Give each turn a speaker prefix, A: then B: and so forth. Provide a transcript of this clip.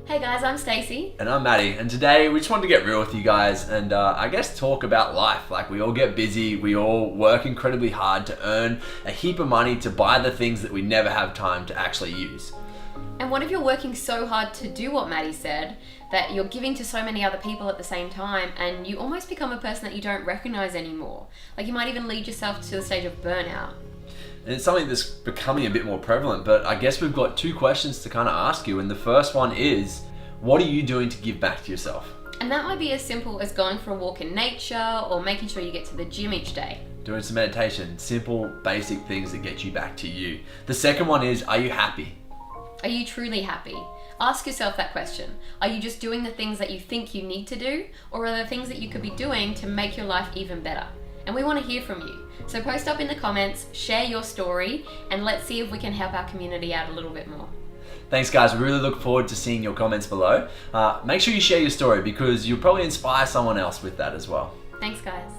A: Hey guys, I'm Stacey.
B: And I'm Maddie, and today we just wanted to get real with you guys and I guess talk about life. Like, we all get busy, we all work incredibly hard to earn a heap of money to buy the things that we never have time to actually use.
A: And what if you're working so hard to do what Maddie said, that you're giving to so many other people at the same time and you almost become a person that you don't recognize anymore? Like, you might even lead yourself to the stage of burnout.
B: And it's something that's becoming a bit more prevalent, but I guess we've got two questions to kind of ask you. And the first one is, what are you doing to give back to yourself?
A: And that might be as simple as going for a walk in nature or making sure you get to the gym each day.
B: Doing some meditation, simple, basic things that get you back to you. The second one is, are you happy?
A: Are you truly happy? Ask yourself that question. Are you just doing the things that you think you need to do, or are there things that you could be doing to make your life even better? And we want to hear from you. So post up in the comments, share your story, and let's see if we can help our community out a little bit more.
B: Thanks guys, we really look forward to seeing your comments below. Make sure you share your story because you'll probably inspire someone else with that as well.
A: Thanks guys.